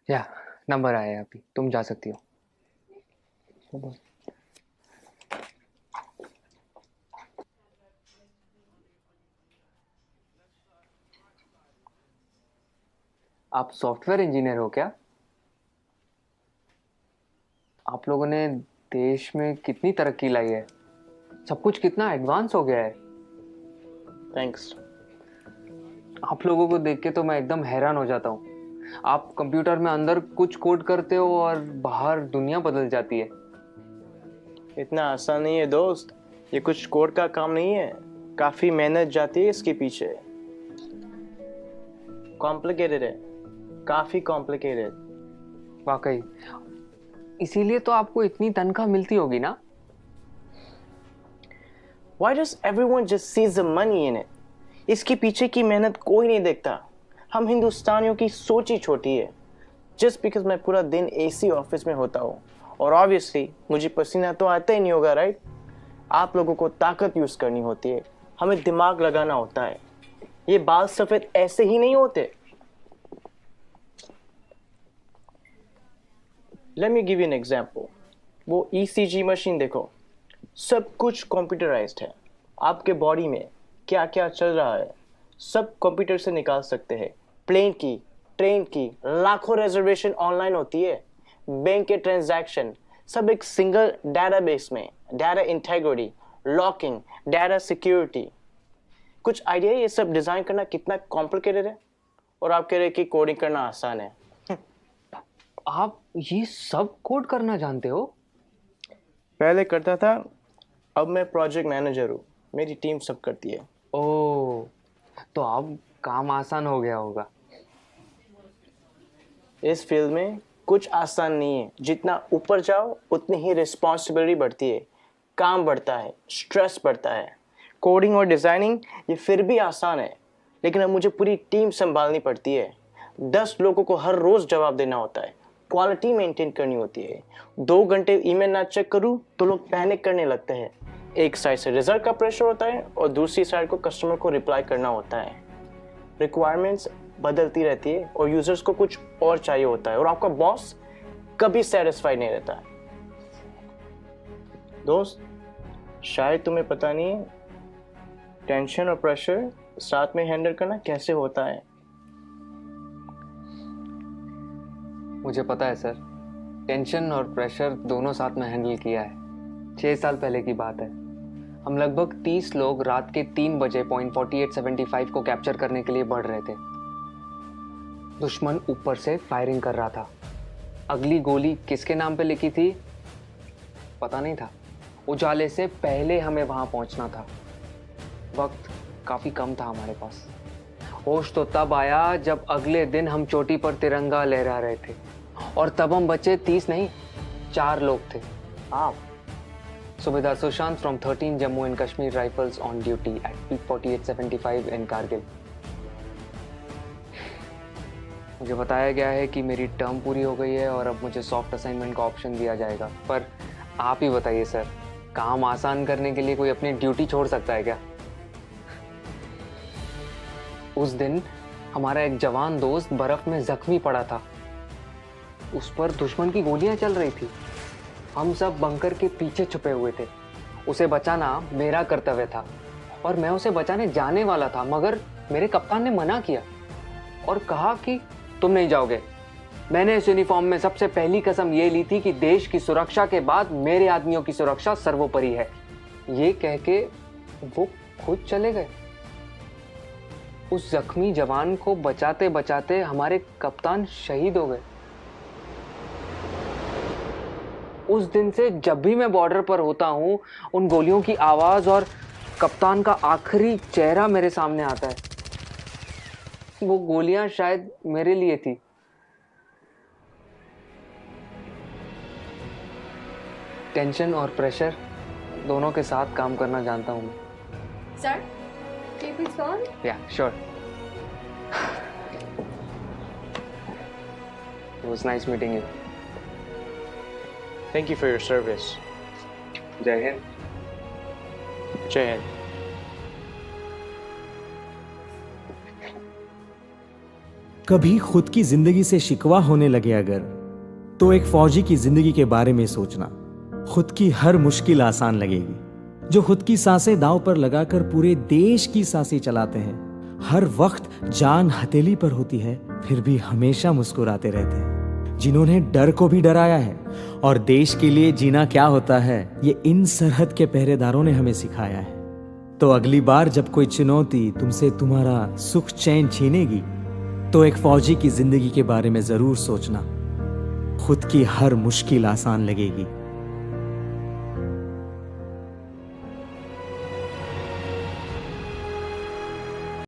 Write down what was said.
या नंबर आया है अभी, तुम जा सकती हो। आप सॉफ्टवेयर इंजीनियर हो क्या? आप लोगों ने देश में कितनी तरक्की लाई है, सब कुछ कितना एडवांस हो गया है। थैंक्स। आप लोगों को देख के तो मैं एकदम हैरान हो जाता हूँ। आप कंप्यूटर में अंदर कुछ कोड करते हो और बाहर दुनिया बदल जाती है। इतना आसान नहीं है दोस्त, ये कुछ कोड का काम नहीं है, काफी मेहनत जाती है इसके पीछे। कॉम्प्लिकेटेड है, काफी कॉम्प्लिकेटेड। वाकई, इसीलिए तो आपको इतनी तनख्वाह मिलती होगी ना। Why does everyone just sees the money in it? इसके पीछे की मेहनत कोई नहीं देखता। हम हिंदुस्तानियों की सोच ही छोटी है। जस्ट बिकॉज मैं पूरा दिन एसी ऑफिस में होता हूँ और ऑब्वियसली मुझे पसीना तो आता ही नहीं होगा, राइट? आप लोगों को ताकत यूज करनी होती है, हमें दिमाग लगाना होता है। ये बाल सफेद ऐसे ही नहीं होते। Let me give you an example. वो ईसीजी मशीन देखो, सब कुछ कंप्यूटराइज्ड है। आपके बॉडी में क्या क्या चल रहा है सब कंप्यूटर से निकाल सकते हैं। प्लेन की, ट्रेन की, लाखों रिजर्वेशन ऑनलाइन होती है। बैंक के ट्रांजैक्शन सब एक सिंगल डेटाबेस में। Data integrity, locking, data security. कुछ आइडिया ये सब डिजाइन करना कितना कॉम्प्लिकेटेड है? और आप कह रहे हैं कि कोडिंग करना आसान है। आप ये सब कोड करना जानते हो? पहले करता था, अब मैं प्रोजेक्ट मैनेजर हूँ, मेरी टीम सब करती है। ओह, तो अब काम आसान हो गया होगा। इस फील्ड में कुछ आसान नहीं है, जितना ऊपर जाओ उतनी ही रिस्पॉन्सिबिलिटी बढ़ती है, काम बढ़ता है, स्ट्रेस बढ़ता है। कोडिंग और डिजाइनिंग ये फिर भी आसान है, लेकिन अब मुझे पूरी टीम संभालनी पड़ती है। 10 लोगों को हर रोज जवाब देना होता है, क्वालिटी मेंटेन करनी होती है। 2 घंटे ईमेल ना चेक करूं तो लोग पैनिक करने लगते हैं। एक साइड से रिजल्ट का प्रेशर होता है और दूसरी साइड को कस्टमर को रिप्लाई करना होता है। रिक्वायरमेंट्स बदलती रहती है और यूजर्स को कुछ और चाहिए होता है, और आपका बॉस कभी सेटिस्फाइड नहीं रहता है। दोस्त, शायद तुम्हें पता नहीं है टेंशन और प्रेशर साथ में हैंडल करना कैसे होता है। मुझे पता है सर, टेंशन और प्रेशर दोनों साथ में हैंडल किया है। 6 साल पहले की बात है। हम लगभग 30 लोग रात के 3 बजे पॉइंट 4875 को कैप्चर करने के लिए बढ़ रहे थे। दुश्मन ऊपर से फायरिंग कर रहा था। अगली गोली किसके नाम पे लिखी थी पता नहीं था। उजाले से पहले हमें वहां पहुंचना था। वक्त काफी कम था हमारे पास। होश तो तब आया जब अगले दिन हम चोटी पर तिरंगा लहरा रहे थे, और तब हम बचे 30 नहीं, 4 लोग थे। आप Subedar Sushant from 13 Jammu and Kashmir Rifles on duty at peak 4875 in Kargil. मुझे बताया गया है कि मेरी टर्म पूरी हो गई है और अब मुझे सॉफ्ट असाइनमेंट का ऑप्शन दिया जाएगा। पर आप ही बताइए सर, काम आसान करने के लिए कोई अपनी ड्यूटी छोड़ सकता है क्या? उस दिन हमारा एक जवान दोस्त बर्फ में जख्मी पड़ा था। उस पर दुश्मन की गोलियां चल रही थी। हम सब बंकर के पीछे छुपे हुए थे। उसे बचाना मेरा कर्तव्य था और मैं उसे बचाने जाने वाला था, मगर मेरे कप्तान ने मना किया और कहा कि तुम नहीं जाओगे। मैंने इस यूनिफॉर्म में सबसे पहली कसम ये ली थी कि देश की सुरक्षा के बाद मेरे आदमियों की सुरक्षा सर्वोपरि है। ये कह के वो खुद चले गए। उस जख्मी जवान को बचाते बचाते हमारे कप्तान शहीद हो गए। उस दिन से जब भी मैं बॉर्डर पर होता हूं, उन गोलियों की आवाज और कप्तान का आखिरी चेहरा मेरे सामने आता है। वो गोलियां शायद मेरे लिए थी। टेंशन और प्रेशर दोनों के साथ काम करना जानता हूं मैं। Sir, can you please go on? Yeah, sure. It was nice meeting you. Thank you for your service. जय हिंद। जय हिंद। कभी खुद की जिंदगी से शिकवा होने लगे अगर, तो एक फौजी की जिंदगी के बारे में सोचना। खुद की हर मुश्किल आसान लगेगी। जो खुद की सांसें दांव पर लगाकर पूरे देश की सांसें चलाते हैं, हर वक्त जान हथेली पर होती है, फिर भी हमेशा मुस्कुराते रहते हैं। जिन्होंने डर को भी डराया है और देश के लिए जीना क्या होता है, ये इन सरहद के पहरेदारों ने हमें सिखाया है। तो अगली बार जब कोई चुनौती तुमसे तुम्हारा सुख चैन छीनेगी, तो एक फौजी की जिंदगी के बारे में जरूर सोचना। खुद की हर मुश्किल आसान लगेगी।